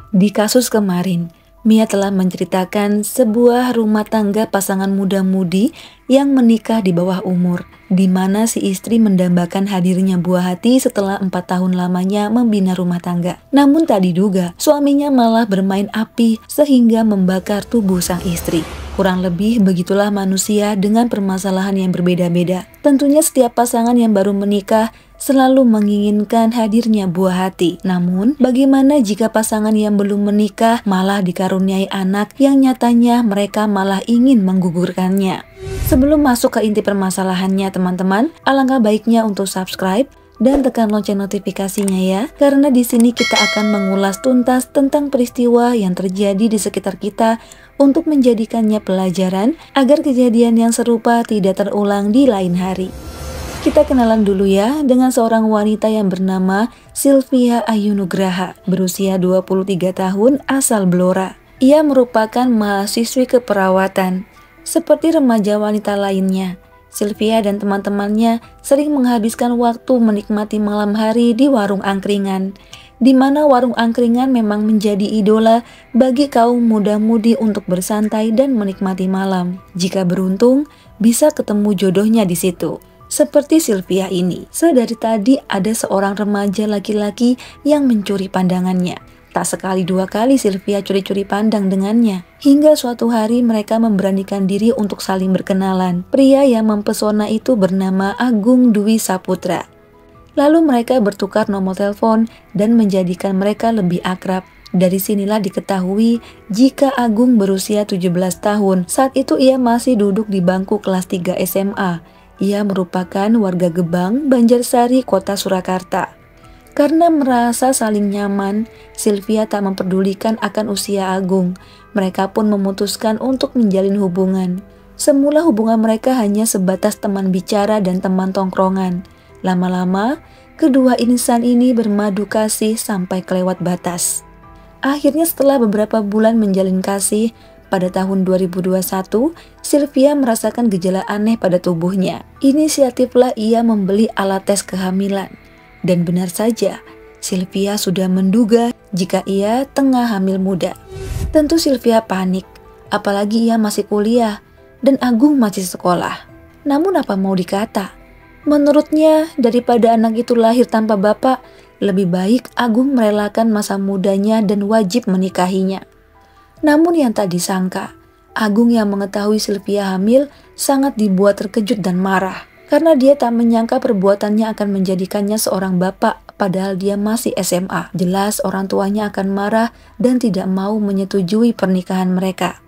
Di kasus kemarin, Mia telah menceritakan sebuah rumah tangga pasangan muda-mudi yang menikah di bawah umur, di mana si istri mendambakan hadirnya buah hati setelah 4 tahun lamanya membina rumah tangga. Namun tak diduga, suaminya malah bermain api sehingga membakar tubuh sang istri. Kurang lebih begitulah manusia dengan permasalahan yang berbeda-beda. Tentunya setiap pasangan yang baru menikah selalu menginginkan hadirnya buah hati. Namun, bagaimana jika pasangan yang belum menikah malah dikaruniai anak yang nyatanya mereka malah ingin menggugurkannya? Sebelum masuk ke inti permasalahannya teman-teman, alangkah baiknya untuk subscribe dan tekan lonceng notifikasinya ya, karena di sini kita akan mengulas tuntas tentang peristiwa yang terjadi di sekitar kita untuk menjadikannya pelajaran agar kejadian yang serupa tidak terulang di lain hari. Kita kenalan dulu ya dengan seorang wanita yang bernama Sylvia Ayu Nugraha, berusia 23 tahun, asal Blora. Ia merupakan mahasiswi keperawatan. Seperti remaja wanita lainnya, Sylvia dan teman-temannya sering menghabiskan waktu menikmati malam hari di warung angkringan, di mana warung angkringan memang menjadi idola bagi kaum muda-mudi untuk bersantai dan menikmati malam. Jika beruntung, bisa ketemu jodohnya di situ. Seperti Sylvia ini, sedari tadi ada seorang remaja laki-laki yang mencuri pandangannya. Tak sekali dua kali Sylvia curi-curi pandang dengannya. Hingga suatu hari mereka memberanikan diri untuk saling berkenalan. Pria yang mempesona itu bernama Agung Dwi Saputra. Lalu mereka bertukar nomor telepon dan menjadikan mereka lebih akrab. Dari sinilah diketahui jika Agung berusia 17 tahun. Saat itu ia masih duduk di bangku kelas 3 SMA. Ia merupakan warga Gebang, Banjarsari, Kota Surakarta. Karena merasa saling nyaman, Sylvia tak memperdulikan akan usia Agung. Mereka pun memutuskan untuk menjalin hubungan. Semula hubungan mereka hanya sebatas teman bicara dan teman tongkrongan. Lama-lama, kedua insan ini bermadu kasih sampai kelewat batas. Akhirnya setelah beberapa bulan menjalin kasih, pada tahun 2021, Sylvia merasakan gejala aneh pada tubuhnya. Inisiatiflah ia membeli alat tes kehamilan. Dan benar saja, Sylvia sudah menduga jika ia tengah hamil muda. Tentu Sylvia panik, apalagi ia masih kuliah dan Agung masih sekolah. Namun apa mau dikata? Menurutnya, daripada anak itu lahir tanpa bapak, lebih baik Agung merelakan masa mudanya dan wajib menikahinya. Namun yang tak disangka, Agung yang mengetahui Sylvia hamil sangat dibuat terkejut dan marah. Karena dia tak menyangka perbuatannya akan menjadikannya seorang bapak padahal dia masih SMA. Jelas orang tuanya akan marah dan tidak mau menyetujui pernikahan mereka.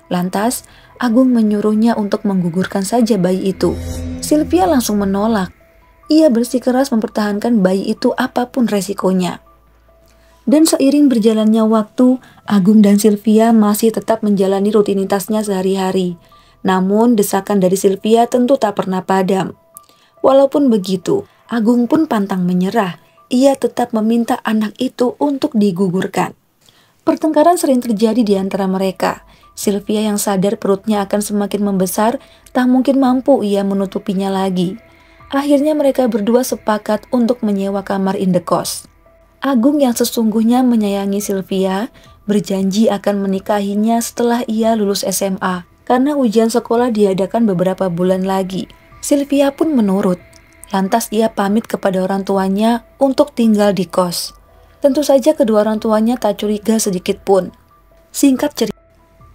Lantas, Agung menyuruhnya untuk menggugurkan saja bayi itu. Sylvia langsung menolak. Ia bersikeras mempertahankan bayi itu apapun resikonya. Dan seiring berjalannya waktu, Agung dan Sylvia masih tetap menjalani rutinitasnya sehari-hari. Namun desakan dari Sylvia tentu tak pernah padam. Walaupun begitu, Agung pun pantang menyerah. Ia tetap meminta anak itu untuk digugurkan. Pertengkaran sering terjadi di antara mereka. Sylvia yang sadar perutnya akan semakin membesar, tak mungkin mampu ia menutupinya lagi. Akhirnya mereka berdua sepakat untuk menyewa kamar indekos. Agung yang sesungguhnya menyayangi Sylvia berjanji akan menikahinya setelah ia lulus SMA karena ujian sekolah diadakan beberapa bulan lagi. Sylvia pun menurut. Lantas ia pamit kepada orang tuanya untuk tinggal di kos. Tentu saja kedua orang tuanya tak curiga sedikit pun. Singkat cerita,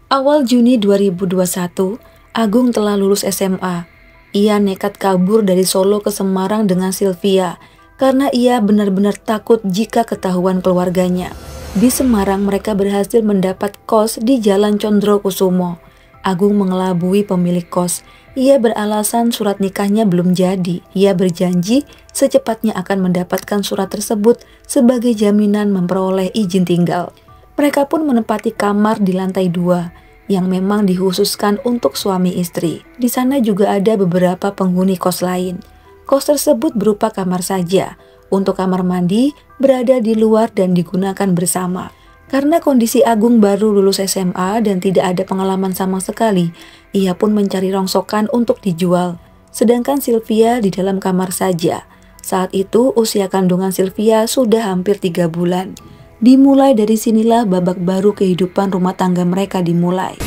awal Juni 2021, Agung telah lulus SMA. Ia nekat kabur dari Solo ke Semarang dengan Sylvia karena ia benar-benar takut jika ketahuan keluarganya. Di Semarang mereka berhasil mendapat kos di Jalan Condrokusumo. Agung mengelabui pemilik kos. Ia beralasan surat nikahnya belum jadi. Ia berjanji secepatnya akan mendapatkan surat tersebut sebagai jaminan memperoleh izin tinggal. Mereka pun menempati kamar di lantai 2 yang memang dikhususkan untuk suami istri. Di sana juga ada beberapa penghuni kos lain. Kos tersebut berupa kamar saja. Untuk kamar mandi berada di luar dan digunakan bersama. Karena kondisi Agung baru lulus SMA dan tidak ada pengalaman sama sekali, ia pun mencari rongsokan untuk dijual. Sedangkan Sylvia di dalam kamar saja. Saat itu usia kandungan Sylvia sudah hampir 3 bulan. Dimulai dari sinilah babak baru kehidupan rumah tangga mereka dimulai.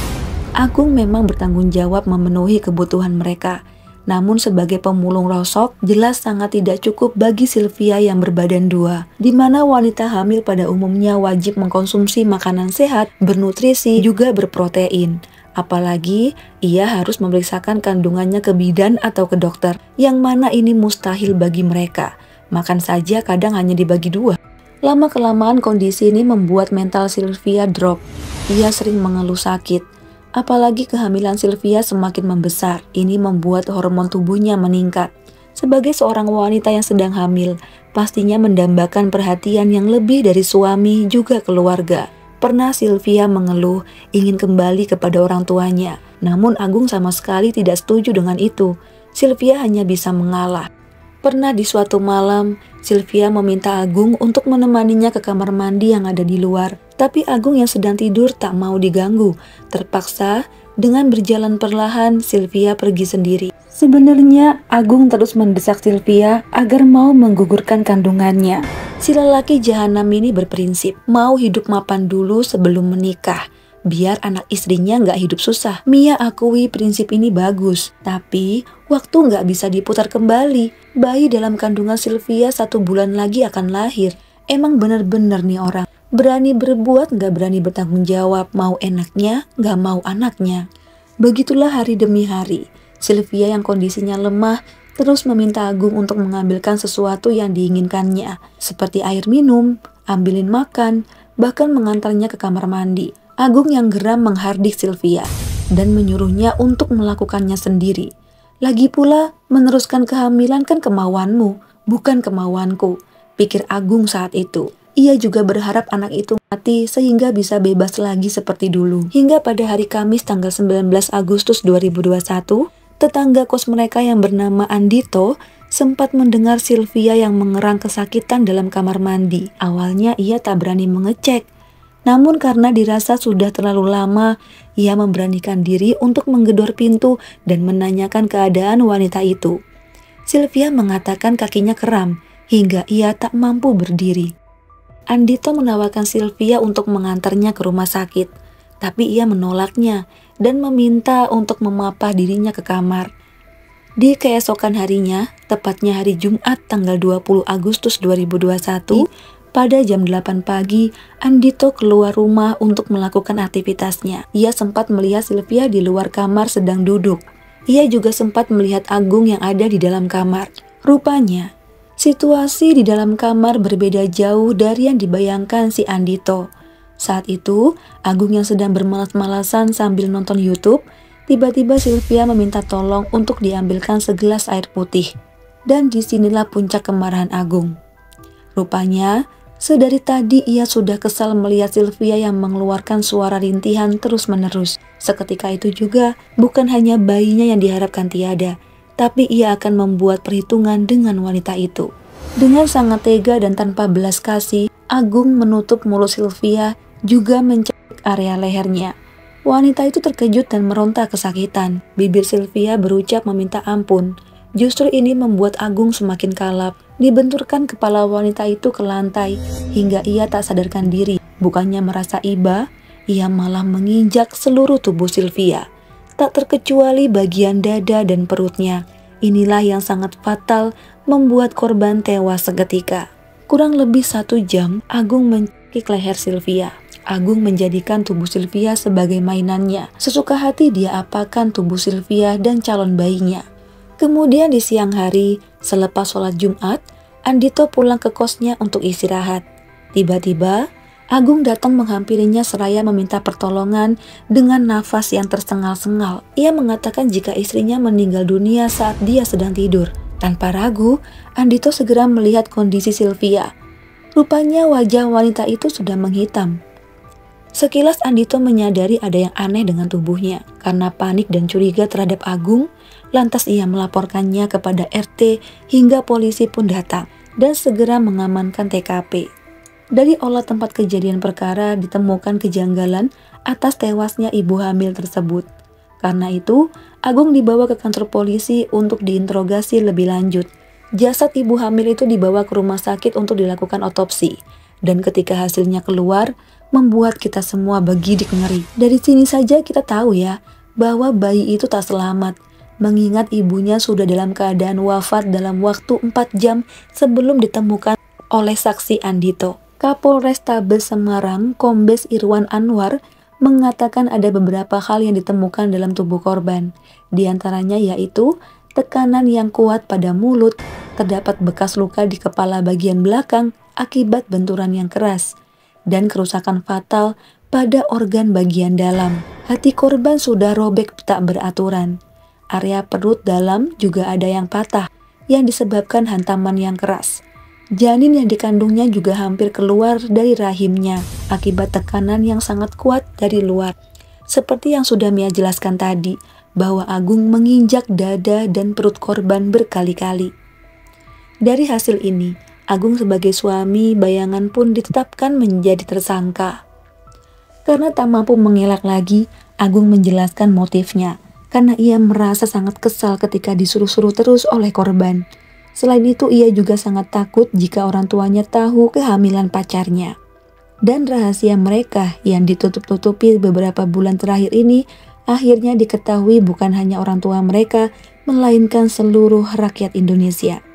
Agung memang bertanggung jawab memenuhi kebutuhan mereka. Namun sebagai pemulung rosok, jelas sangat tidak cukup bagi Sylvia yang berbadan 2, di mana wanita hamil pada umumnya wajib mengkonsumsi makanan sehat, bernutrisi, juga berprotein. Apalagi ia harus memeriksakan kandungannya ke bidan atau ke dokter, yang mana ini mustahil bagi mereka. Makan saja kadang hanya dibagi 2. Lama-kelamaan kondisi ini membuat mental Sylvia drop. Ia sering mengeluh sakit. Apalagi kehamilan Sylvia semakin membesar. Ini membuat hormon tubuhnya meningkat. Sebagai seorang wanita yang sedang hamil, pastinya mendambakan perhatian yang lebih dari suami juga keluarga. Pernah Sylvia mengeluh ingin kembali kepada orang tuanya. Namun Agung sama sekali tidak setuju dengan itu. Sylvia hanya bisa mengalah. Pernah di suatu malam, Sylvia meminta Agung untuk menemaninya ke kamar mandi yang ada di luar. Tapi Agung yang sedang tidur tak mau diganggu. Terpaksa, dengan berjalan perlahan, Sylvia pergi sendiri. Sebenarnya, Agung terus mendesak Sylvia agar mau menggugurkan kandungannya. Si lelaki jahanam ini berprinsip, mau hidup mapan dulu sebelum menikah. Biar anak istrinya nggak hidup susah. Mia akui prinsip ini bagus, tapi waktu nggak bisa diputar kembali. Bayi dalam kandungan Sylvia 1 bulan lagi akan lahir. Emang bener-bener nih orang. Berani berbuat nggak berani bertanggung jawab. Mau enaknya nggak mau anaknya. Begitulah hari demi hari. Sylvia yang kondisinya lemah terus meminta Agung untuk mengambilkan sesuatu yang diinginkannya. Seperti air minum, ambilin makan, bahkan mengantarnya ke kamar mandi. Agung yang geram menghardik Sylvia dan menyuruhnya untuk melakukannya sendiri. Lagi pula, meneruskan kehamilan kan kemauanmu, bukan kemauanku, pikir Agung saat itu. Ia juga berharap anak itu mati sehingga bisa bebas lagi seperti dulu. Hingga pada hari Kamis tanggal 19 Agustus 2021, tetangga kos mereka yang bernama Andito sempat mendengar Sylvia yang mengerang kesakitan dalam kamar mandi. Awalnya ia tak berani mengecek. Namun karena dirasa sudah terlalu lama, ia memberanikan diri untuk menggedor pintu dan menanyakan keadaan wanita itu. Sylvia mengatakan kakinya kram, hingga ia tak mampu berdiri. Andito menawarkan Sylvia untuk mengantarnya ke rumah sakit, tapi ia menolaknya dan meminta untuk memapah dirinya ke kamar. Di keesokan harinya, tepatnya hari Jumat tanggal 20 Agustus 2021, pada jam 8 pagi, Andito keluar rumah untuk melakukan aktivitasnya. Ia sempat melihat Sylvia di luar kamar sedang duduk. Ia juga sempat melihat Agung yang ada di dalam kamar. Rupanya, situasi di dalam kamar berbeda jauh dari yang dibayangkan si Andito. Saat itu, Agung yang sedang bermalas-malasan sambil nonton YouTube, tiba-tiba Sylvia meminta tolong untuk diambilkan segelas air putih. Dan disinilah puncak kemarahan Agung. Rupanya, sedari tadi ia sudah kesal melihat Sylvia yang mengeluarkan suara rintihan terus-menerus. Seketika itu juga, bukan hanya bayinya yang diharapkan tiada, tapi ia akan membuat perhitungan dengan wanita itu. Dengan sangat tega dan tanpa belas kasih, Agung menutup mulut Sylvia, juga mencekik area lehernya. Wanita itu terkejut dan meronta kesakitan. Bibir Sylvia berucap meminta ampun. Justru ini membuat Agung semakin kalap. Dibenturkan kepala wanita itu ke lantai hingga ia tak sadarkan diri. Bukannya merasa iba, ia malah menginjak seluruh tubuh Sylvia, tak terkecuali bagian dada dan perutnya. Inilah yang sangat fatal membuat korban tewas seketika. Kurang lebih 1 jam, Agung mencekik leher Sylvia. Agung menjadikan tubuh Sylvia sebagai mainannya. Sesuka hati dia apakan tubuh Sylvia dan calon bayinya. Kemudian di siang hari, selepas sholat Jumat, Andito pulang ke kosnya untuk istirahat. Tiba-tiba, Agung datang menghampirinya seraya meminta pertolongan dengan nafas yang tersengal-sengal. Ia mengatakan jika istrinya meninggal dunia saat dia sedang tidur. Tanpa ragu, Andito segera melihat kondisi Sylvia. Rupanya wajah wanita itu sudah menghitam. Sekilas Andito menyadari ada yang aneh dengan tubuhnya. Karena panik dan curiga terhadap Agung, lantas ia melaporkannya kepada RT hingga polisi pun datang dan segera mengamankan TKP. Dari olah tempat kejadian perkara ditemukan kejanggalan atas tewasnya ibu hamil tersebut. Karena itu, Agung dibawa ke kantor polisi untuk diinterogasi lebih lanjut. Jasad ibu hamil itu dibawa ke rumah sakit untuk dilakukan otopsi. Dan ketika hasilnya keluar, membuat kita semua bergidik ngeri. Dari sini saja kita tahu ya, bahwa bayi itu tak selamat, mengingat ibunya sudah dalam keadaan wafat dalam waktu 4 jam sebelum ditemukan oleh saksi Andito. Kapolrestabes Semarang, Kombes Irwan Anwar, mengatakan ada beberapa hal yang ditemukan dalam tubuh korban. Di antaranya yaitu tekanan yang kuat pada mulut, terdapat bekas luka di kepala bagian belakang akibat benturan yang keras, dan kerusakan fatal pada organ bagian dalam. Hati korban sudah robek tak beraturan. Area perut dalam juga ada yang patah yang disebabkan hantaman yang keras. Janin yang dikandungnya juga hampir keluar dari rahimnya akibat tekanan yang sangat kuat dari luar. Seperti yang sudah Mia jelaskan tadi, bahwa Agung menginjak dada dan perut korban berkali-kali. Dari hasil ini, Agung sebagai suami bayangan pun ditetapkan menjadi tersangka. Karena tak mampu mengelak lagi, Agung menjelaskan motifnya, karena ia merasa sangat kesal ketika disuruh-suruh terus oleh korban. Selain itu, ia juga sangat takut jika orang tuanya tahu kehamilan pacarnya. Dan rahasia mereka yang ditutup-tutupi beberapa bulan terakhir ini akhirnya diketahui bukan hanya orang tua mereka, melainkan seluruh rakyat Indonesia.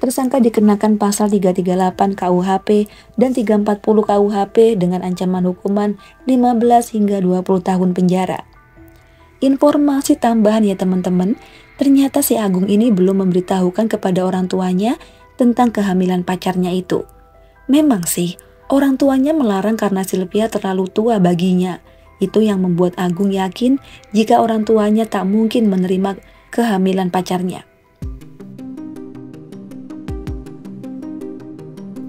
Tersangka dikenakan pasal 338 KUHP dan 340 KUHP dengan ancaman hukuman 15 hingga 20 tahun penjara. Informasi tambahan ya teman-teman, ternyata si Agung ini belum memberitahukan kepada orang tuanya tentang kehamilan pacarnya itu. Memang sih, orang tuanya melarang karena Sylvia terlalu tua baginya. Itu yang membuat Agung yakin jika orang tuanya tak mungkin menerima kehamilan pacarnya.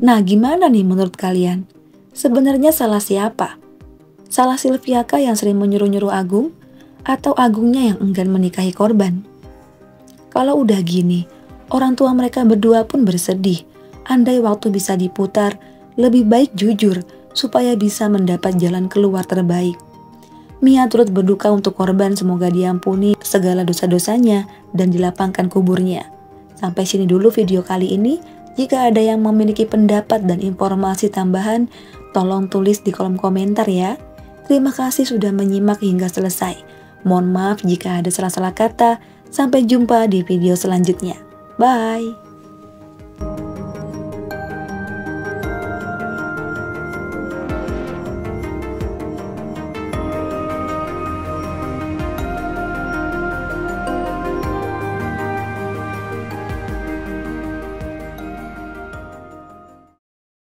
Nah, gimana nih menurut kalian? Sebenarnya salah siapa? Salah Sylvia kah yang sering menyuruh-nyuruh Agung? Atau Agungnya yang enggan menikahi korban? Kalau udah gini, orang tua mereka berdua pun bersedih. Andai waktu bisa diputar, lebih baik jujur supaya bisa mendapat jalan keluar terbaik. Mia turut berduka untuk korban, semoga diampuni segala dosa-dosanya dan dilapangkan kuburnya. Sampai sini dulu video kali ini. Jika ada yang memiliki pendapat dan informasi tambahan, tolong tulis di kolom komentar ya. Terima kasih sudah menyimak hingga selesai. Mohon maaf jika ada salah-salah kata. Sampai jumpa di video selanjutnya. Bye!